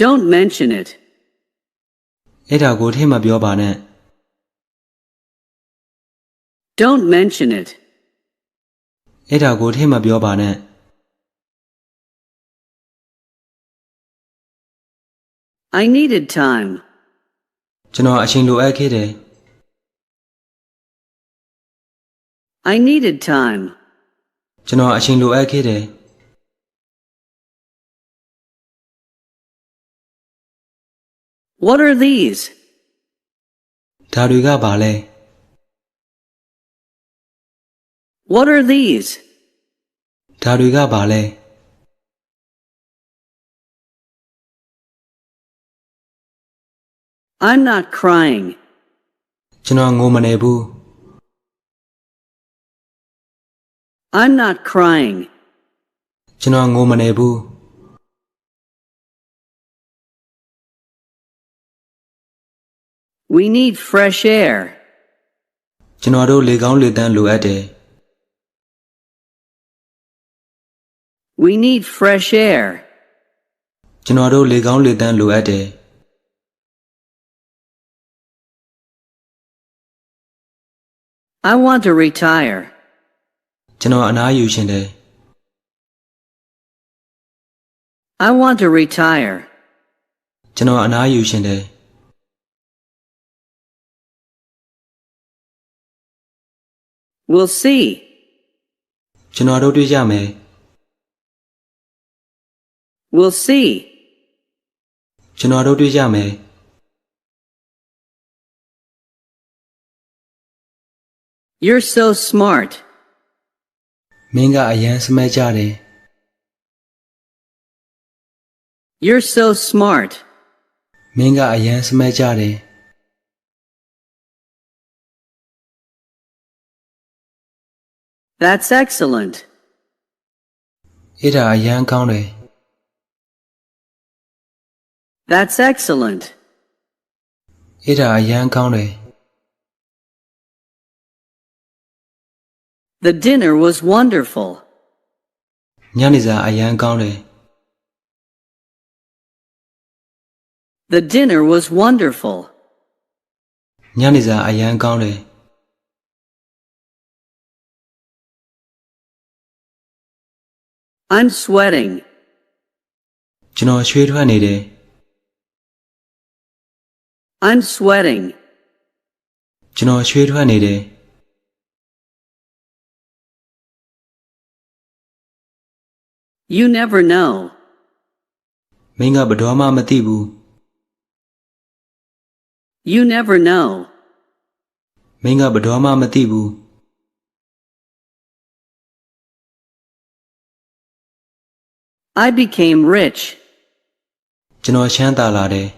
Don't mention it. အဲ့ဒါကိုထည့်မပြောပါနဲ့ Don't mention it. အဲ့ဒါကိုထည့်မပြောပါနဲ့ I needed time. ကျွန်တော်အချိန်လိုအပ်ခဲ့တယ် I needed time. ကျွန်တော်အချိန်လိုအပ်ခဲ့တယ် What are these? ဒါတွေကဘာလဲ What are these? ဒါတွေကဘာလဲ I'm not crying. ကျွန်တော်ငိုမနေဘူး I'm not crying. ကျွန်တော်ငိုမနေဘူး We need fresh air. ကျွန်တော်တို့လေကောင်းလေသန့်လိုအပ်တယ် We need fresh air. ကျွန်တော်တို့လေကောင်းလေသန့်လိုအပ်တယ် I want to retire. ကျွန်တော်အနားယူရှင်တယ် I want to retire. ကျွန်တော်အနားယူရှင်တယ် We'll see. ကျွန်တော်တို့တွေ့ကြမယ် We'll see. ကျွန်တော်တို့တွေ့ကြမယ် You're so smart. မင်းကအရန်စမဲကြတယ် You're so smart. မင်းကအရန်စမဲကြတယ် That's excellent. အဲ့ဒါအရန်ကောင်းတယ် That's excellent. အဲ့ဒါအရန်ကောင်းတယ် The dinner was wonderful. ညနေစာအရန်ကောင်းတယ် The dinner was wonderful. ညနေစာအရန်ကောင်းတယ် I'm sweating. ကျွန်တော်ရွှေထွက်နေတယ် I'm sweating. ကျွန်တော်ရွှေထွက်နေတယ် You never know. မင်းကဘယ်တော့မှမသိဘူး You never know. မင်းကဘယ်တော့မှမသိဘူး I became rich. ကျွန်တော်ချမ်းသာလာတယ်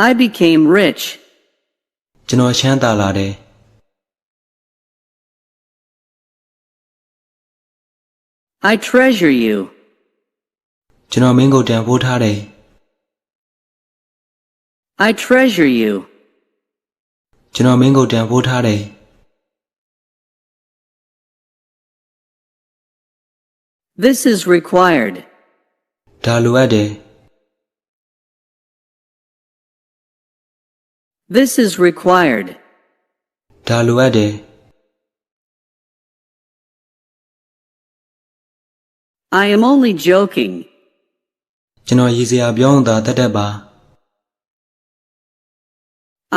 I became rich. ကျွန်တော်ချမ်းသာလာတယ် I treasure you. ကျွန်တော်မင်းကိုတန်ဖိုးထားတယ် I treasure you. ကျွန်တော်မင်းကိုတန်ဖိုးထားတယ် This is required. ဒါလိုအပ်တယ် This is required. ဒါလိုအပ်တယ် I am only joking. ကျွန်တော်ရည်စရာပြောင်းတာတတ်တတ်ပါ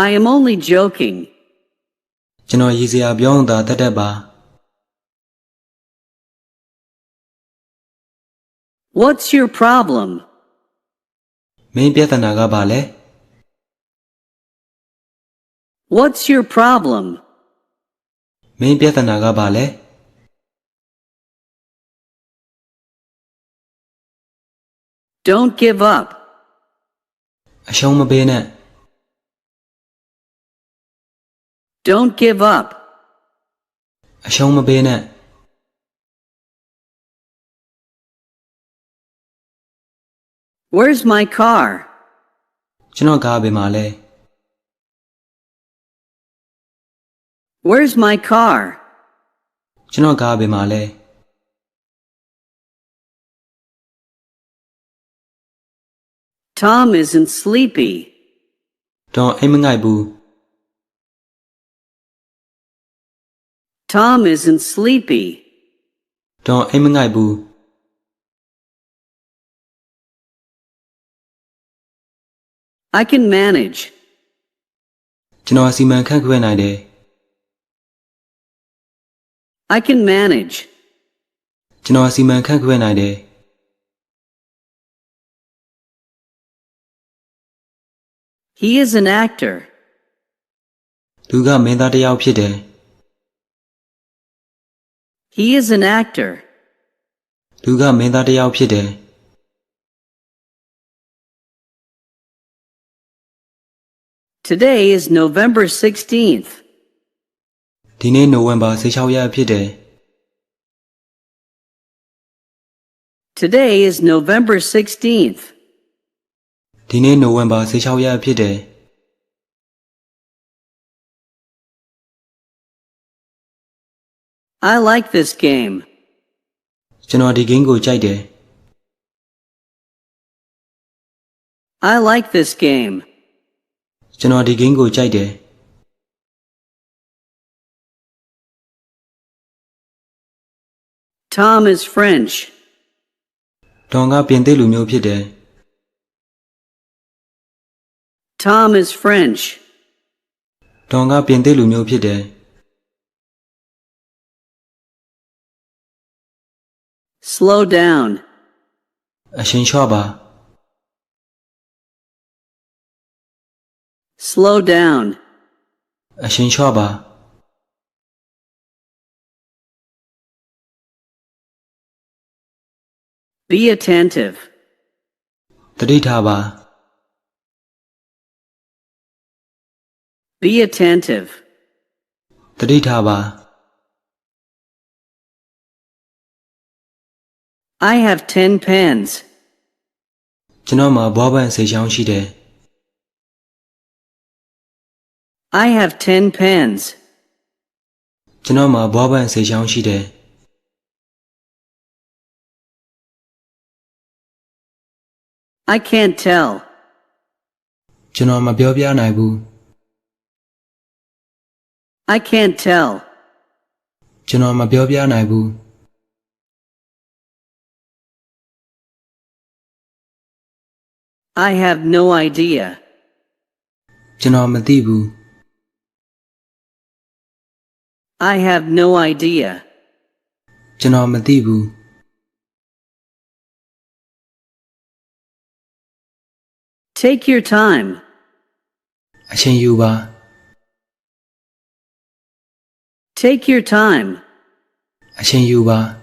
I am only joking. ကျွန်တော်ရည်စရာပြောင်းတာတတ်တတ်ပါ What's your problem? မင်းပြဿနာကဘာလဲ What's your problem? မင်းပြဿနာကဘာလဲ Don't give up. အရှုံးမပေးနဲ့ Don't give up. အရှုံးမပေးနဲ့ Where's my car? ကျွန်တော်ကားဘယ်မှာလဲ Where's my car? ကျွန်တော်ကားဘယ်မှာလဲ Tom isn't sleepy. ဒေါ်အိမ်မငိုက်ဘူး Tom isn't sleepy. ဒေါ်အိမ်မငိုက်ဘူး I can manage. ကျွန်တော်စီမံခန့်ခွဲနိုင်တယ် I can manage. ကျွန်တော်စီမံခန့်ခွဲနိုင်တယ် He is an actor. သူကမင်းသားတစ်ယောက်ဖြစ်တယ် He is an actor. သူကမင်းသားတစ်ယောက်ဖြစ်တယ် Today is November 16th. ဒီနေ့နိုဝင်ဘာ16ရက်ဖြစ်တယ် Today is November 16th. ဒီနေ့နိုဝင်ဘာ16ရက်ဖြစ်တယ် I like this game. ကျွန်တော်ဒီ game ကိုကြိုက်တယ် I like this game. ကျွန်တော်ဒီ game ကိုကြိုက်တယ် Tom is French. ဒေါ်ကပြင်သစ်လူမျိုးဖြစ်တယ် Tom is French. ဒေါ်ကပြင်သစ်လူမျိုးဖြစ်တယ် Slow down. အရှင်လျှော့ပါ Slow down. အရှင်လျှော့ပါ Be attentive. တတိထားပါ Be attentive. တတိထားပါ I have 10 pens. ကျွန်တော်မှာဘွားပန်းဆေချောင်းရှိတယ် I have 10 pens. ကျွန်တော်မှာဘွားပန်းဆေချောင်းရှိတယ် I can't tell. ကျွန်တော်မပြောပြနိုင်ဘူး I can't tell. ကျွန်တော်မပြောပြနိုင်ဘူး I have no idea. ကျွန်တော်မသိဘူး I have no idea. ကျွန်တော်မသိဘူး Take your time. အချိန်ယူပါ Take your time. အချိန်ယူပါ